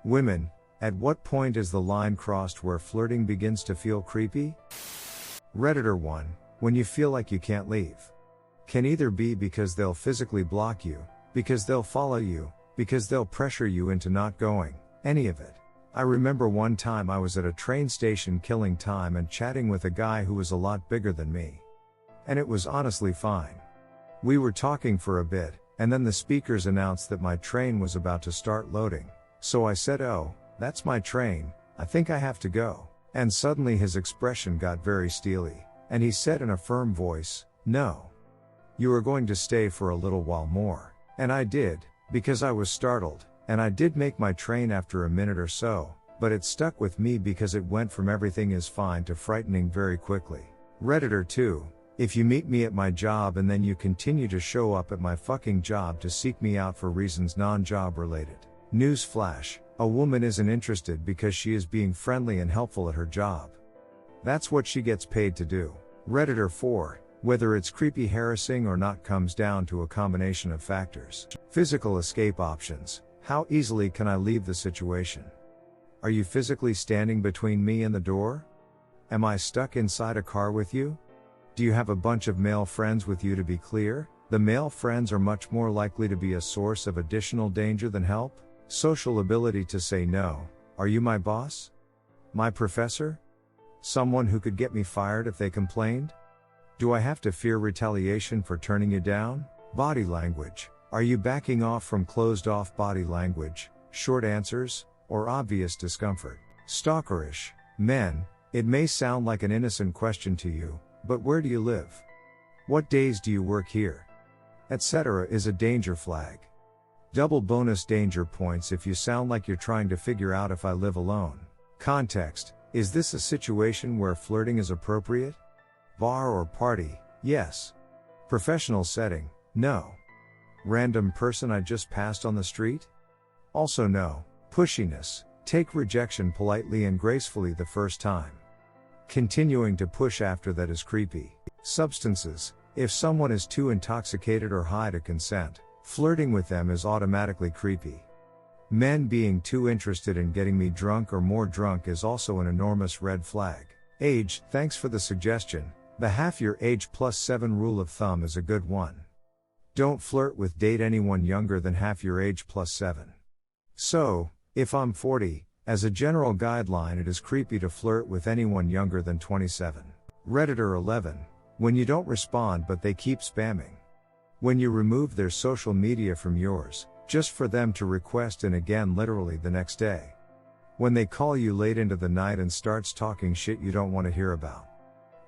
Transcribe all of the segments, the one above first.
Women, at what point is the line crossed where flirting begins to feel creepy? Redditor 1, when you feel like you can't leave. Can either be because they'll physically block you, because they'll follow you, because they'll pressure you into not going, any of it. I remember one time I was at a train station killing time and chatting with a guy who was a lot bigger than me. And it was honestly fine. We were talking for a bit, and then the speakers announced that my train was about to start loading. So I said, "Oh, that's my train, I think I have to go." And suddenly his expression got very steely, and he said in a firm voice, "No. You are going to stay for a little while more." And I did, because I was startled, and I did make my train after a minute or so, but it stuck with me because it went from everything is fine to frightening very quickly. Redditor 2, if you meet me at my job and then you continue to show up at my fucking job to seek me out for reasons non-job related. Newsflash, a woman isn't interested because she is being friendly and helpful at her job. That's what she gets paid to do. Redditor 4, whether it's creepy harassing or not comes down to a combination of factors. Physical escape options. How easily can I leave the situation? Are you physically standing between me and the door? Am I stuck inside a car with you? Do you have a bunch of male friends with you? To be clear, the male friends are much more likely to be a source of additional danger than help. Social ability to say no. Are you my boss? My professor? Someone who could get me fired if they complained? Do I have to fear retaliation for turning you down? Body language. Are you backing off from closed-off body language, short answers, or obvious discomfort? Stalkerish. Men, it may sound like an innocent question to you, but where do you live? What days do you work here? Etc. is a danger flag. Double bonus danger points if you sound like you're trying to figure out if I live alone. Context. Is this a situation where flirting is appropriate? Bar or party? Yes. Professional setting? No. Random person I just passed on the street? Also no. Pushiness. Take rejection politely and gracefully the first time. Continuing to push after that is creepy. Substances. If someone is too intoxicated or high to consent, flirting with them is automatically creepy. Men being too interested in getting me drunk or more drunk is also an enormous red flag. Age. Thanks for the suggestion. The half your age plus 7 rule of thumb is a good one. Don't flirt with date anyone younger than half your age plus 7. So, if I'm 40, as a general guideline it is creepy to flirt with anyone younger than 27. Redditor 11, when you don't respond but they keep spamming. When you remove their social media from yours, just for them to request and again literally the next day. When they call you late into the night and starts talking shit you don't want to hear about.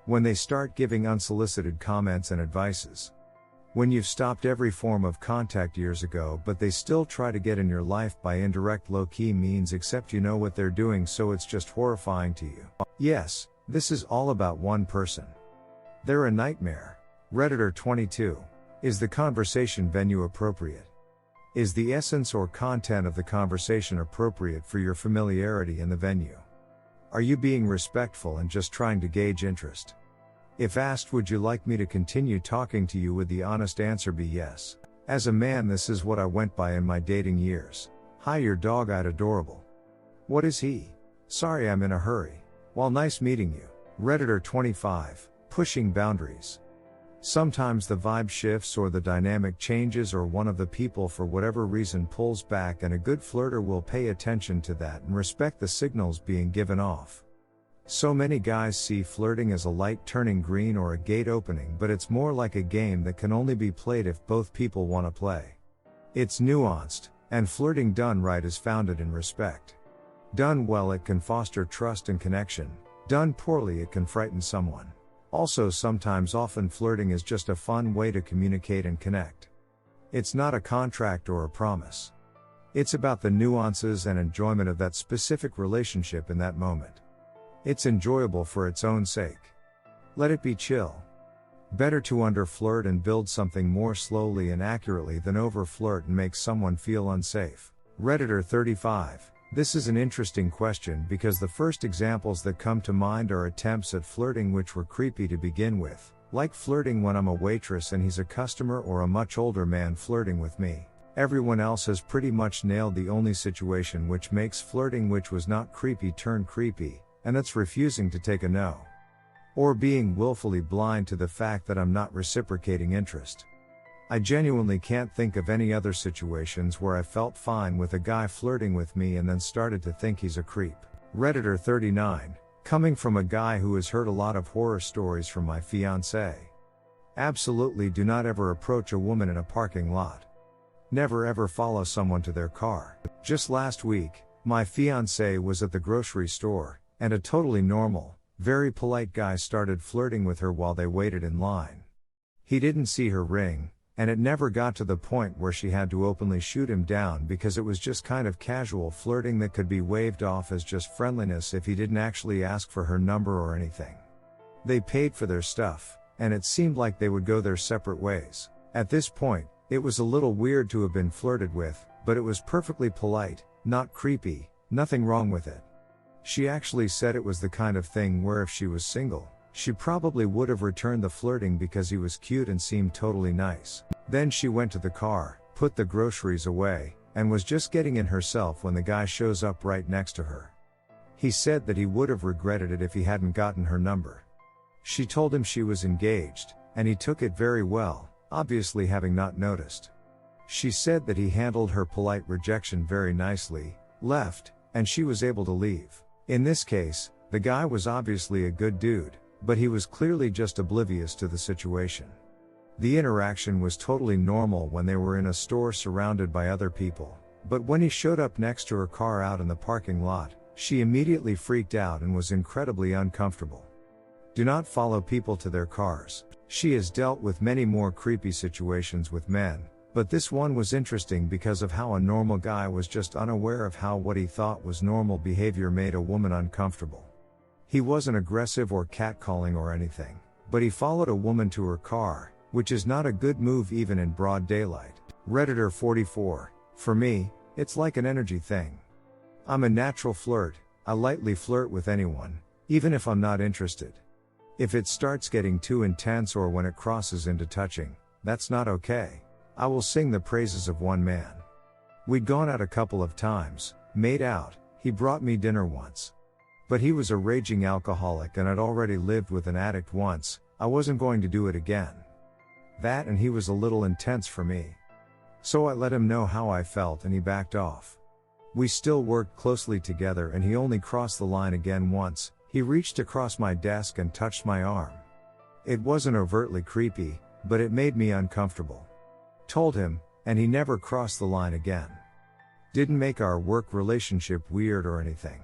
When they start giving unsolicited comments and advices. When you've stopped every form of contact years ago but they still try to get in your life by indirect low-key means except you know what they're doing so it's just horrifying to you. Yes, this is all about one person. They're a nightmare. Redditor 22. Is the conversation venue appropriate? Is the essence or content of the conversation appropriate for your familiarity in the venue? Are you being respectful and just trying to gauge interest? If asked, would you like me to continue talking to you, would the honest answer be yes? As a man, this is what I went by in my dating years. Hi, you're dog-eyed adorable. What is he? Sorry, I'm in a hurry. Well, nice meeting you. Redditor 25. Pushing boundaries. Sometimes the vibe shifts or the dynamic changes or one of the people for whatever reason pulls back, and a good flirter will pay attention to that and respect the signals being given off. So many guys see flirting as a light turning green or a gate opening, but it's more like a game that can only be played if both people want to play. It's nuanced, and flirting done right is founded in respect. Done well, it can foster trust and connection. Done poorly, it can frighten someone. Also, sometimes often flirting is just a fun way to communicate and connect. It's not a contract or a promise. It's about the nuances and enjoyment of that specific relationship in that moment. It's enjoyable for its own sake. Let it be chill. Better to under-flirt and build something more slowly and accurately than over-flirt and make someone feel unsafe. Redditor 35. This is an interesting question because the first examples that come to mind are attempts at flirting which were creepy to begin with, like flirting when I'm a waitress and he's a customer, or a much older man flirting with me. Everyone else has pretty much nailed the only situation which makes flirting which was not creepy turn creepy, and that's refusing to take a no. Or being willfully blind to the fact that I'm not reciprocating interest. I genuinely can't think of any other situations where I felt fine with a guy flirting with me and then started to think he's a creep. Redditor 39, coming from a guy who has heard a lot of horror stories from my fiancé. Absolutely do not ever approach a woman in a parking lot. Never ever follow someone to their car. Just last week, my fiancé was at the grocery store, and a totally normal, very polite guy started flirting with her while they waited in line. He didn't see her ring, and it never got to the point where she had to openly shoot him down because it was just kind of casual flirting that could be waved off as just friendliness if he didn't actually ask for her number or anything. They paid for their stuff, and it seemed like they would go their separate ways. At this point, it was a little weird to have been flirted with, but it was perfectly polite, not creepy, nothing wrong with it. She actually said it was the kind of thing where if she was single, she probably would have returned the flirting because he was cute and seemed totally nice. Then she went to the car, put the groceries away, and was just getting in herself when the guy shows up right next to her. He said that he would have regretted it if he hadn't gotten her number. She told him she was engaged, and he took it very well, obviously having not noticed. She said that he handled her polite rejection very nicely, left, and she was able to leave. In this case, the guy was obviously a good dude, but he was clearly just oblivious to the situation. The interaction was totally normal when they were in a store surrounded by other people, but when he showed up next to her car out in the parking lot, she immediately freaked out and was incredibly uncomfortable. Do not follow people to their cars. She has dealt with many more creepy situations with men, but this one was interesting because of how a normal guy was just unaware of how what he thought was normal behavior made a woman uncomfortable. He wasn't aggressive or catcalling or anything, but he followed a woman to her car, which is not a good move even in broad daylight. Redditor 44, for me, it's like an energy thing. I'm a natural flirt, I lightly flirt with anyone, even if I'm not interested. If it starts getting too intense or when it crosses into touching, that's not okay. I will sing the praises of one man. We'd gone out a couple of times, made out, he brought me dinner once. But he was a raging alcoholic and I'd already lived with an addict once, I wasn't going to do it again. That and he was a little intense for me. So I let him know how I felt and he backed off. We still worked closely together and he only crossed the line again once. He reached across my desk and touched my arm. It wasn't overtly creepy, but it made me uncomfortable. Told him, and he never crossed the line again. Didn't make our work relationship weird or anything.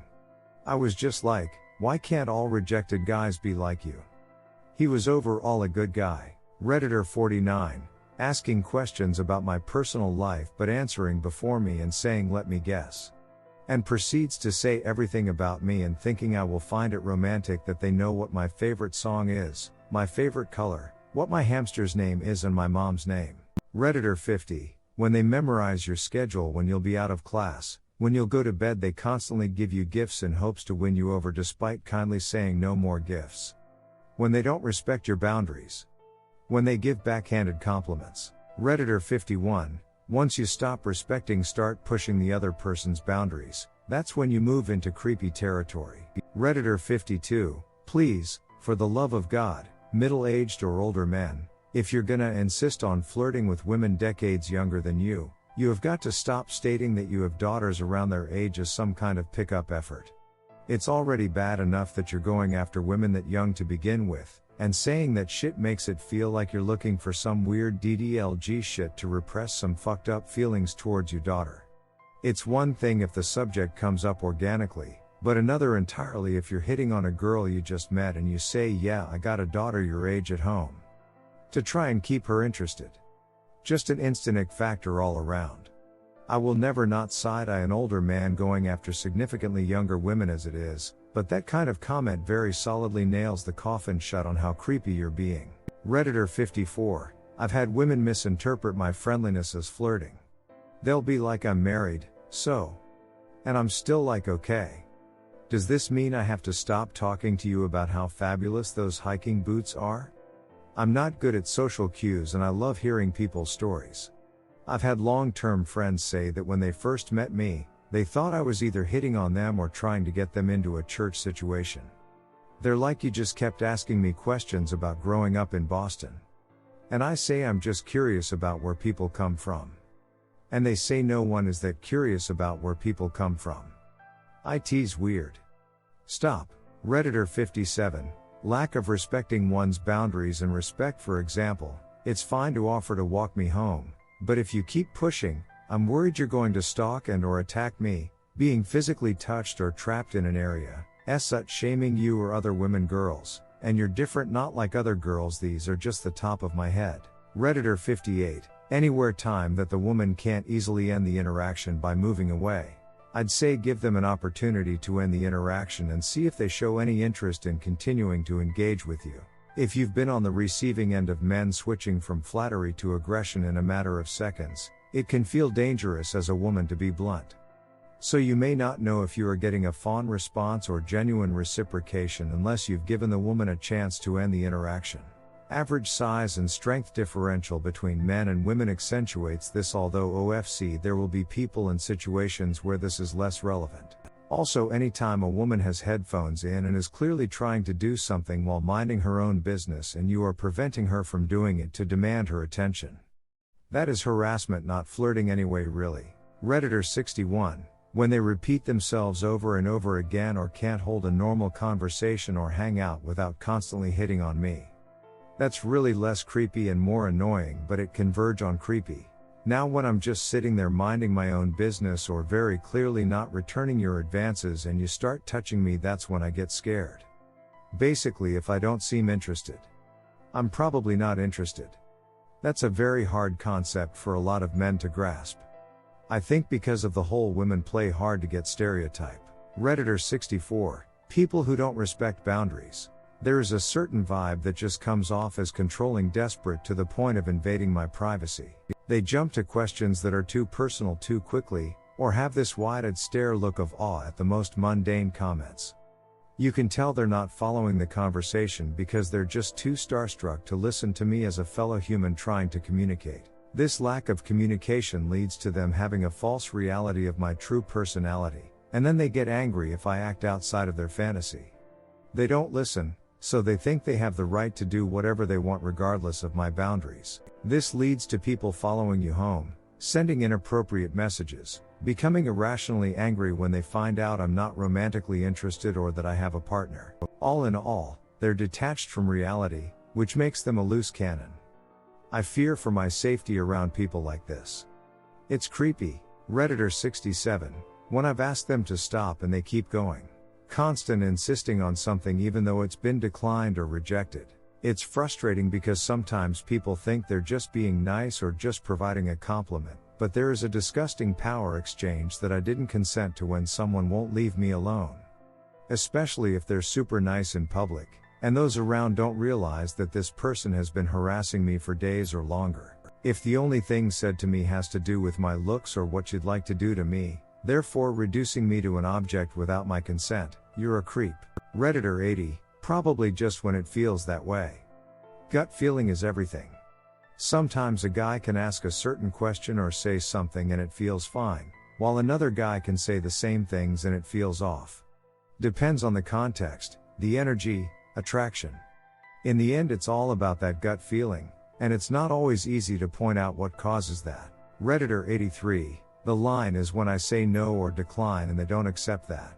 I was just like, why can't all rejected guys be like you? He was overall a good guy. Redditor 49, asking questions about my personal life but answering before me and saying let me guess. And proceeds to say everything about me and thinking I will find it romantic that they know what my favorite song is, my favorite color, what my hamster's name is and my mom's name. Redditor 50, when they memorize your schedule when you'll be out of class, when you'll go to bed they constantly give you gifts in hopes to win you over despite kindly saying no more gifts. When they don't respect your boundaries. When they give backhanded compliments. Redditor 51, once you stop respecting start pushing the other person's boundaries, that's when you move into creepy territory. Redditor 52, please, for the love of God, middle-aged or older men, if you're gonna insist on flirting with women decades younger than you have got to stop stating that you have daughters around their age as some kind of pickup effort. It's already bad enough that you're going after women that young to begin with, and saying that shit makes it feel like you're looking for some weird DDLG shit to repress some fucked up feelings towards your daughter. It's one thing if the subject comes up organically, but another entirely if you're hitting on a girl you just met and you say yeah I got a daughter your age at home. To try and keep her interested. Just an instant ick factor all around. I will never not side-eye an older man going after significantly younger women as it is, but that kind of comment very solidly nails the coffin shut on how creepy you're being. Redditor 54, I've had women misinterpret my friendliness as flirting. They'll be like I'm married, so. And I'm still like okay. Does this mean I have to stop talking to you about how fabulous those hiking boots are? I'm not good at social cues and I love hearing people's stories. I've had long-term friends say that when they first met me, they thought I was either hitting on them or trying to get them into a church situation. They're like, you just kept asking me questions about growing up in Boston. And I say I'm just curious about where people come from. And they say no one is that curious about where people come from. It's weird. Stop. Redditor 57. Lack of respecting one's boundaries and respect. For example, it's fine to offer to walk me home, but if you keep pushing, I'm worried you're going to stalk and or attack me, being physically touched or trapped in an area, as such shaming you or other women girls, and you're different not like other girls. These are just the top of my head. Redditor 58. Anywhere time that the woman can't easily end the interaction by moving away. I'd say give them an opportunity to end the interaction and see if they show any interest in continuing to engage with you. If you've been on the receiving end of men switching from flattery to aggression in a matter of seconds, it can feel dangerous as a woman, to be blunt. So you may not know if you are getting a fawn response or genuine reciprocation unless you've given the woman a chance to end the interaction. Average size and strength differential between men and women accentuates this, although OFC there will be people and situations where this is less relevant. Also, anytime a woman has headphones in and is clearly trying to do something while minding her own business and you are preventing her from doing it to demand her attention. That is harassment, not flirting anyway, really. Redditor 61. When they repeat themselves over and over again or can't hold a normal conversation or hang out without constantly hitting on me. That's really less creepy and more annoying, but it can verge on creepy. Now when I'm just sitting there minding my own business or very clearly not returning your advances and you start touching me, that's when I get scared. Basically, if I don't seem interested, I'm probably not interested. That's a very hard concept for a lot of men to grasp. I think because of the whole women play hard to get stereotype. Redditor 64. People who don't respect boundaries. There is a certain vibe that just comes off as controlling, desperate to the point of invading my privacy. They jump to questions that are too personal too quickly, or have this wide-eyed stare look of awe at the most mundane comments. You can tell they're not following the conversation because they're just too starstruck to listen to me as a fellow human trying to communicate. This lack of communication leads to them having a false reality of my true personality, and then they get angry if I act outside of their fantasy. They don't listen, so they think they have the right to do whatever they want regardless of my boundaries. This leads to people following you home, sending inappropriate messages, becoming irrationally angry when they find out I'm not romantically interested or that I have a partner. All in all, they're detached from reality, which makes them a loose cannon. I fear for my safety around people like this. It's creepy. Redditor 67. When I've asked them to stop and they keep going. Constant insisting on something even though it's been declined or rejected. It's frustrating because sometimes people think they're just being nice or just providing a compliment, but there is a disgusting power exchange that I didn't consent to when someone won't leave me alone. Especially if they're super nice in public, and those around don't realize that this person has been harassing me for days or longer. If the only thing said to me has to do with my looks or what you'd like to do to me, therefore reducing me to an object without my consent, you're a creep. Redditor 80. Probably just when it feels that way. Gut feeling is everything. Sometimes a guy can ask a certain question or say something and it feels fine, while another guy can say the same things and it feels off. Depends on the context, the energy, attraction. In the end, it's all about that gut feeling, and it's not always easy to point out what causes that. Redditor 83. The line is when I say no or decline and they don't accept that.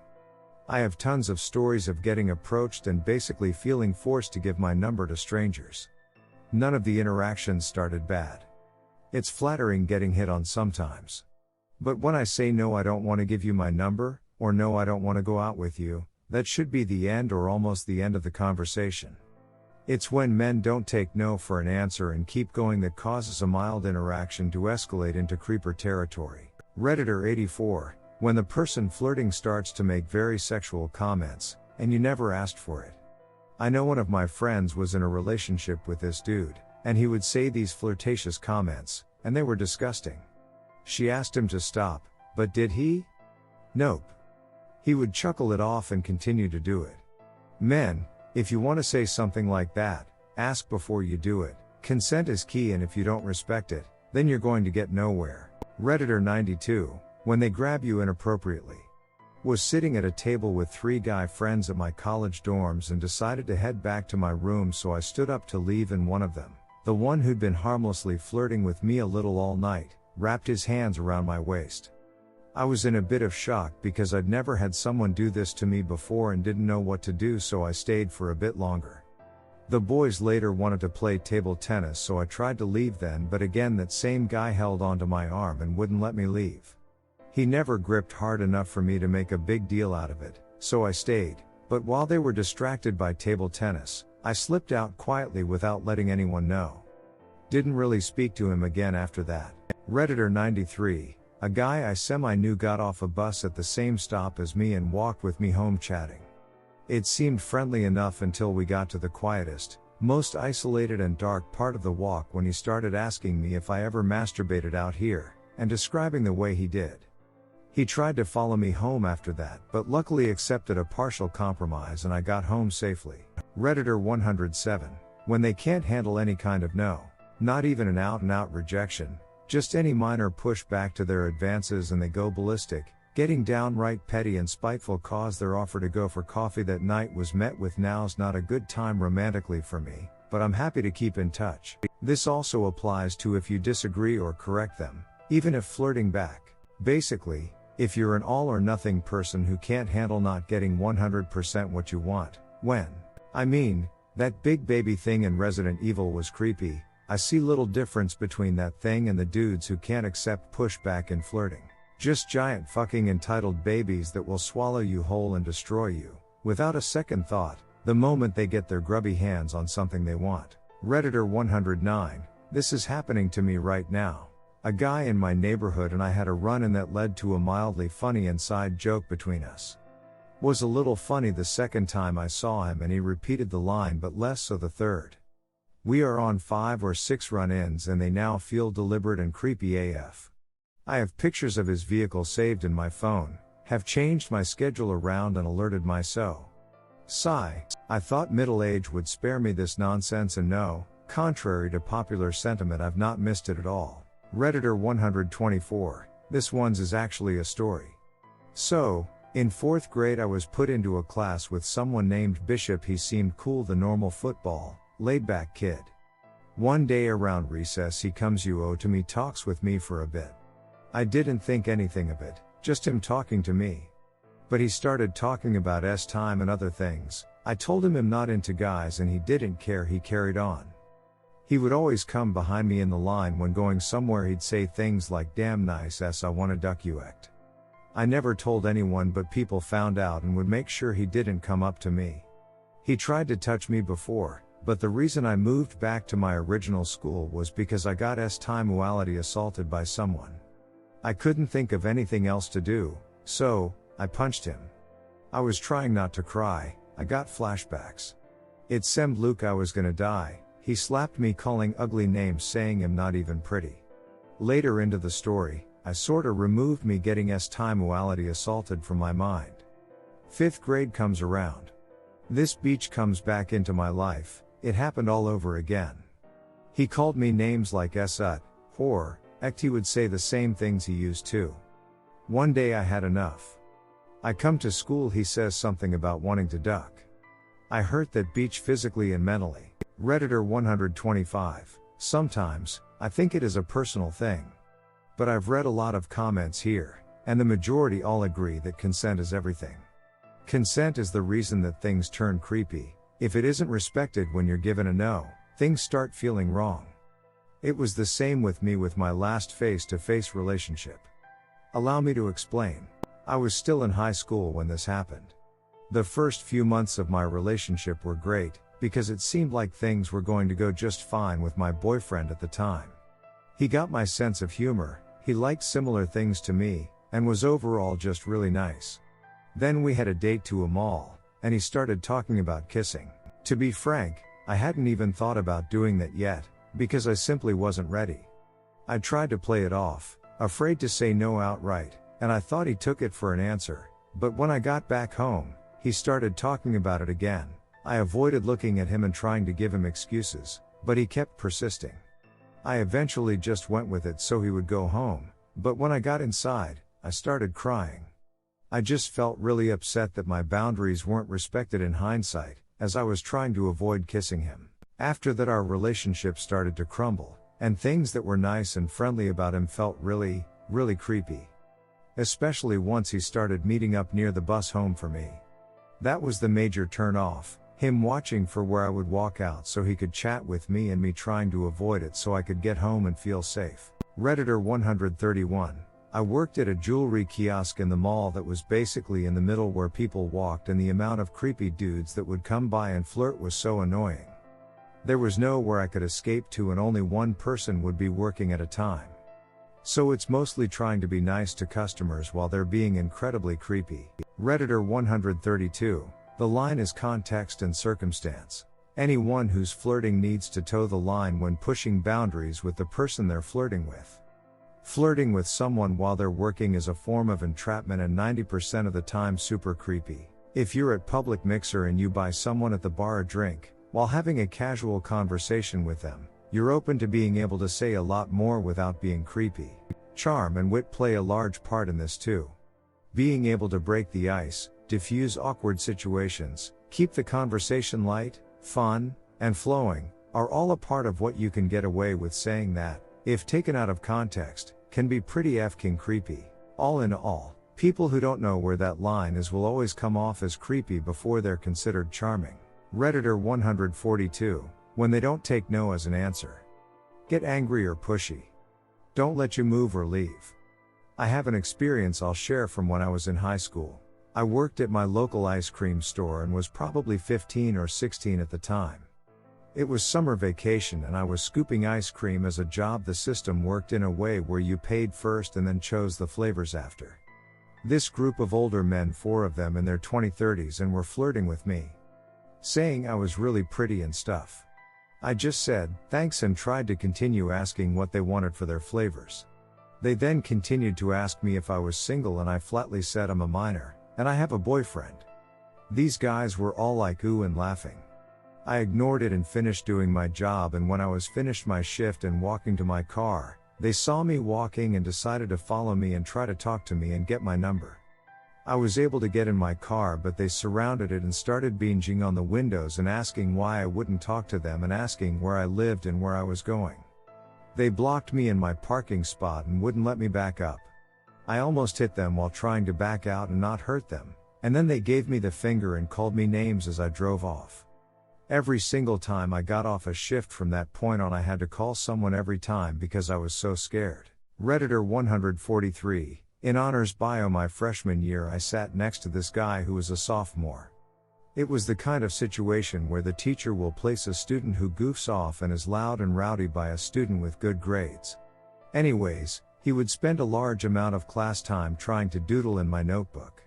I have tons of stories of getting approached and basically feeling forced to give my number to strangers. None of the interactions started bad. It's flattering getting hit on sometimes. But when I say no, I don't want to give you my number, or no, I don't want to go out with you, that should be the end or almost the end of the conversation. It's when men don't take no for an answer and keep going that causes a mild interaction to escalate into creeper territory. Redditor 84. When the person flirting starts to make very sexual comments, and you never asked for it. I know one of my friends was in a relationship with this dude, and he would say these flirtatious comments, and they were disgusting. She asked him to stop, but did he? Nope. He would chuckle it off and continue to do it. Men, if you want to say something like that, ask before you do it. Consent is key, and if you don't respect it, then you're going to get nowhere. Redditor 92, when they grab you inappropriately. Was sitting at a table with 3 guy friends at my college dorms and decided to head back to my room, so I stood up to leave, and one of them, the one who'd been harmlessly flirting with me a little all night, wrapped his hands around my waist. I was in a bit of shock because I'd never had someone do this to me before and didn't know what to do, so I stayed for a bit longer. The boys later wanted to play table tennis, so I tried to leave then, but again that same guy held onto my arm and wouldn't let me leave. He never gripped hard enough for me to make a big deal out of it, so I stayed, but while they were distracted by table tennis, I slipped out quietly without letting anyone know. Didn't really speak to him again after that. Redditor 93, a guy I semi-knew got off a bus at the same stop as me and walked with me home chatting. It seemed friendly enough until we got to the quietest, most isolated and dark part of the walk, when he started asking me if I ever masturbated out here, and describing the way he did. He tried to follow me home after that, but luckily accepted a partial compromise and I got home safely. Redditor 107, when they can't handle any kind of no, not even an out-and-out rejection, just any minor pushback to their advances, and they go ballistic, getting downright petty and spiteful cause their offer to go for coffee that night was met with "Now's not a good time romantically for me, but I'm happy to keep in touch." This also applies to if you disagree or correct them, even if flirting back. Basically, if you're an all or nothing person who can't handle not getting 100% what you want, that big baby thing in Resident Evil was creepy. I see little difference between that thing and the dudes who can't accept pushback in flirting. Just giant fucking entitled babies that will swallow you whole and destroy you, without a second thought, the moment they get their grubby hands on something they want. Redditor 109, this is happening to me right now. A guy in my neighborhood and I had a run-in that led to a mildly funny inside joke between us. Was a little funny the second time I saw him and he repeated the line, but less so the third. We are on 5 or 6 run-ins and they now feel deliberate and creepy AF. I have pictures of his vehicle saved in my phone, have changed my schedule around and alerted my Sigh. I thought middle age would spare me this nonsense, and no, contrary to popular sentiment, I've not missed it at all. Redditor 124, this one's is actually a story. So, in 4th grade I was put into a class with someone named Bishop. He seemed cool, the normal football, laid-back kid. One day around recess he comes to me, talks with me for a bit. I didn't think anything of it, just him talking to me. But he started talking about time and other things. I told him I'm not into guys and he didn't care. He carried on. He would always come behind me in the line when going somewhere. He'd say things like, "Damn nice I wanna duck you act." I never told anyone, but people found out and would make sure he didn't come up to me. He tried to touch me before, but the reason I moved back to my original school was because I got sexually assaulted by someone. I couldn't think of anything else to do, so I punched him. I was trying not to cry, I got flashbacks. It seemed Luke I was gonna die. He slapped me, calling ugly names, saying I'm not even pretty. Later into the story, I sorta removed me getting sexually assaulted from my mind. 5th grade comes around. This beach comes back into my life. It happened all over again. He called me names like sut, whore, ect. He would say the same things he used to. One day I had enough. I come to school, he says something about wanting to duck. I hurt that beach physically and mentally. Redditor 125, sometimes, I think it is a personal thing. But I've read a lot of comments here, and the majority all agree that consent is everything. Consent is the reason that things turn creepy. If it isn't respected when you're given a no, things start feeling wrong. It was the same with me with my last face-to-face relationship. Allow me to explain. I was still in high school when this happened. The first few months of my relationship were great, because it seemed like things were going to go just fine with my boyfriend at the time. He got my sense of humor, he liked similar things to me, and was overall just really nice. Then we had a date to a mall, and he started talking about kissing. To be frank, I hadn't even thought about doing that yet, because I simply wasn't ready. I tried to play it off, afraid to say no outright, and I thought he took it for an answer, but when I got back home, he started talking about it again. I avoided looking at him and trying to give him excuses, but he kept persisting. I eventually just went with it so he would go home, but when I got inside, I started crying. I just felt really upset that my boundaries weren't respected in hindsight, as I was trying to avoid kissing him. After that, our relationship started to crumble, and things that were nice and friendly about him felt really creepy. Especially once he started meeting up near the bus home for me. That was the major turn off, him watching for where I would walk out so he could chat with me and me trying to avoid it so I could get home and feel safe. Redditor 131. I worked at a jewelry kiosk in the mall that was basically in the middle where people walked, and the amount of creepy dudes that would come by and flirt was so annoying. There was nowhere I could escape to, and only one person would be working at a time. So it's mostly trying to be nice to customers while they're being incredibly creepy. Redditor 132. The line is context and circumstance. Anyone who's flirting needs to toe the line when pushing boundaries with the person they're flirting with. Flirting with someone while they're working is a form of entrapment, and 90% of the time super creepy. If you're at public mixer and you buy someone at the bar a drink, while having a casual conversation with them, you're open to being able to say a lot more without being creepy. Charm and wit play a large part in this too. Being able to break the ice, diffuse awkward situations, keep the conversation light, fun, and flowing, are all a part of what you can get away with saying that, if taken out of context, can be pretty f-king creepy. All in all, people who don't know where that line is will always come off as creepy before they're considered charming. Redditor 142. When they don't take no as an answer. Get angry or pushy. Don't let you move or leave. I have an experience I'll share from when I was in high school. I worked at my local ice cream store and was probably 15 or 16 at the time. It was summer vacation and I was scooping ice cream as a job. The system worked in a way where you paid first and then chose the flavors after. This group of older men, 4 of them in their 20-30s, and were flirting with me, saying I was really pretty and stuff. I just said, thanks, and tried to continue asking what they wanted for their flavors. They then continued to ask me if I was single, and I flatly said I'm a minor, and I have a boyfriend. These guys were all like ooh and laughing. I ignored it and finished doing my job, and when I was finished my shift and walking to my car, they saw me walking and decided to follow me and try to talk to me and get my number. I was able to get in my car, but they surrounded it and started binging on the windows and asking why I wouldn't talk to them and asking where I lived and where I was going. They blocked me in my parking spot and wouldn't let me back up. I almost hit them while trying to back out and not hurt them, and then they gave me the finger and called me names as I drove off. Every single time I got off a shift from that point on, I had to call someone every time because I was so scared. Redditor 143. In honors bio my freshman year, I sat next to this guy who was a sophomore. It was the kind of situation where the teacher will place a student who goofs off and is loud and rowdy by a student with good grades. Anyways, he would spend a large amount of class time trying to doodle in my notebook.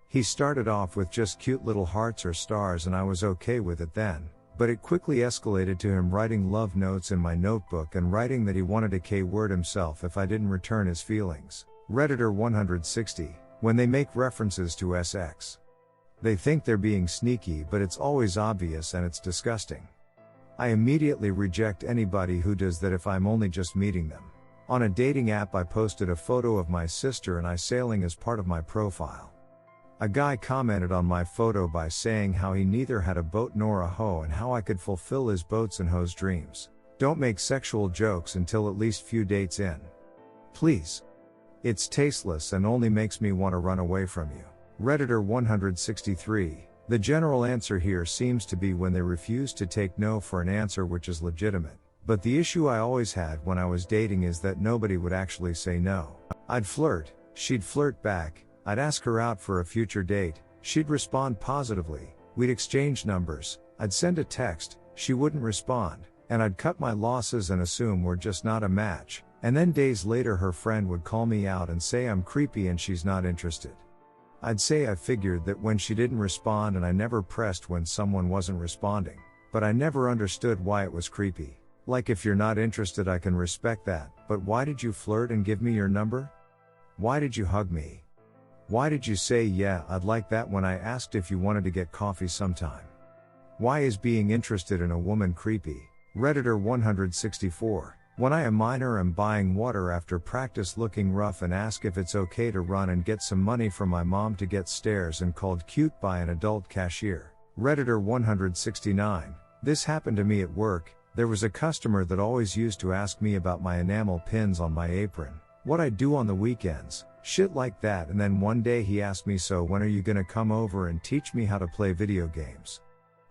He started off with just cute little hearts or stars, and I was okay with it then, but it quickly escalated to him writing love notes in my notebook and writing that he wanted a K-word himself if I didn't return his feelings. Redditor 160. When they make references to SX. They think they're being sneaky, but it's always obvious and it's disgusting. I immediately reject anybody who does that if I'm only just meeting them. On a dating app, I posted a photo of my sister and I sailing as part of my profile. A guy commented on my photo by saying how he neither had a boat nor a hoe and how I could fulfill his boats and hoes dreams. Don't make sexual jokes until at least few dates in. Please. It's tasteless and only makes me want to run away from you. Redditor 163. The general answer here seems to be when they refuse to take no for an answer which is legitimate. But the issue I always had when I was dating is that nobody would actually say no. I'd flirt, she'd flirt back, I'd ask her out for a future date, she'd respond positively, we'd exchange numbers, I'd send a text, she wouldn't respond, and I'd cut my losses and assume we're just not a match. And then days later her friend would call me out and say I'm creepy and she's not interested. I'd say I figured that when she didn't respond, and I never pressed when someone wasn't responding, but I never understood why it was creepy. Like, if you're not interested I can respect that, but why did you flirt and give me your number? Why did you hug me? Why did you say yeah, I'd like that when I asked if you wanted to get coffee sometime? Why is being interested in a woman creepy? Redditor 164. When I a minor am buying water after practice looking rough and ask if it's okay to run and get some money from my mom to get stairs and called cute by an adult cashier. Redditor 169. This happened to me at work. There was a customer that always used to ask me about my enamel pins on my apron, what I do on the weekends, shit like that, and then one day he asked me, so when are you gonna come over and teach me how to play video games?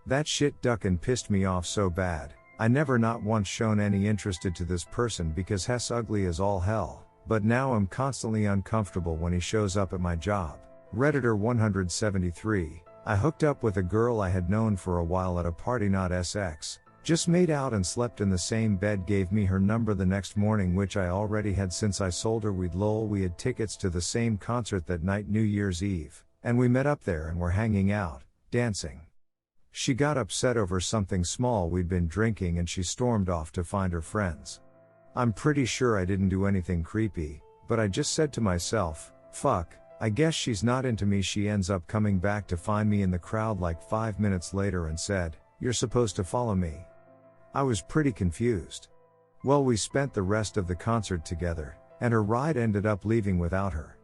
That shit duckin' pissed me off so bad. I never not once shown any interested to this person because he's ugly as all hell, but now I'm constantly uncomfortable when he shows up at my job. Redditor 173. I hooked up with a girl I had known for a while at a party, not SX. Just made out and slept in the same bed, gave me her number the next morning, which I already had since I sold her weed. Lol, we had tickets to the same concert that night, New Year's Eve, and we met up there and were hanging out, dancing. She got upset over something small we'd been drinking and she stormed off to find her friends. I'm pretty sure I didn't do anything creepy, but I just said to myself, fuck, I guess she's not into me. She ends up coming back to find me in the crowd like 5 minutes later and said, "You're supposed to follow me." I was pretty confused. Well, we spent the rest of the concert together, and her ride ended up leaving without her.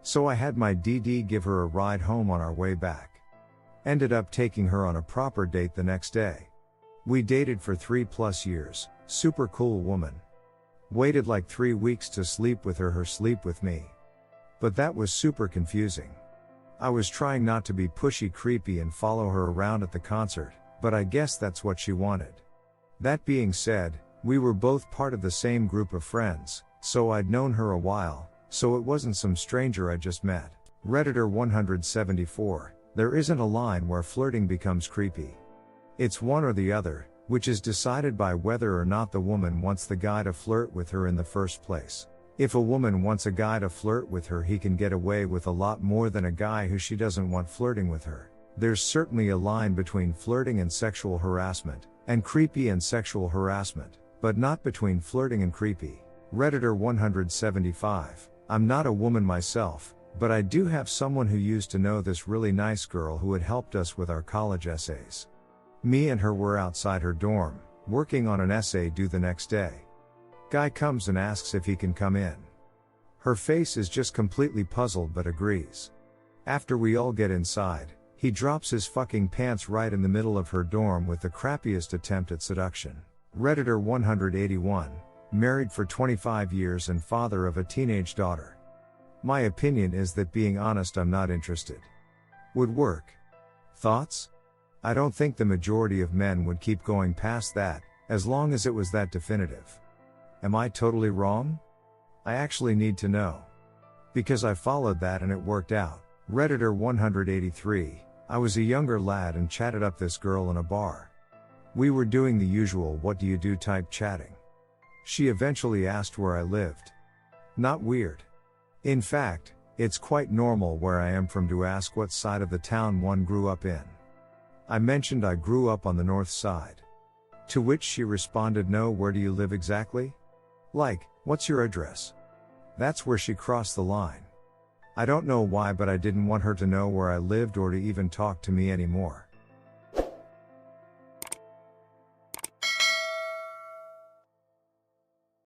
So I had my DD give her a ride home on our way back. Ended up taking her on a proper date the next day. We dated for 3+ years, super cool woman. Waited like 3 weeks to sleep with her sleep with me. But that was super confusing. I was trying not to be pushy, creepy and follow her around at the concert, but I guess that's what she wanted. That being said, we were both part of the same group of friends, so I'd known her a while, so it wasn't some stranger I just met. Redditor 174. There isn't a line where flirting becomes creepy. It's one or the other, which is decided by whether or not the woman wants the guy to flirt with her in the first place. If a woman wants a guy to flirt with her, he can get away with a lot more than a guy who she doesn't want flirting with her. There's certainly a line between flirting and sexual harassment, and creepy and sexual harassment, but not between flirting and creepy. Redditor 175. I'm not a woman myself, but I do have someone who used to know this really nice girl who had helped us with our college essays. Me and her were outside her dorm, working on an essay due the next day. Guy comes and asks if he can come in. Her face is just completely puzzled but agrees. After we all get inside, he drops his fucking pants right in the middle of her dorm with the crappiest attempt at seduction. Redditor 181. Married for 25 years and father of a teenage daughter. My opinion is that, being honest, I'm not interested. Would work. Thoughts? I don't think the majority of men would keep going past that, as long as it was that definitive. Am I totally wrong? I actually need to know. Because I followed that and it worked out. Redditor 183. I was a younger lad and chatted up this girl in a bar. We were doing the usual "what do you do" type chatting. She eventually asked where I lived. Not weird. In fact, it's quite normal where I am from to ask what side of the town one grew up in. I mentioned I grew up on the north side. To which she responded, "No, where do you live exactly? Like, what's your address?" That's where she crossed the line. I don't know why, but I didn't want her to know where I lived or to even talk to me anymore.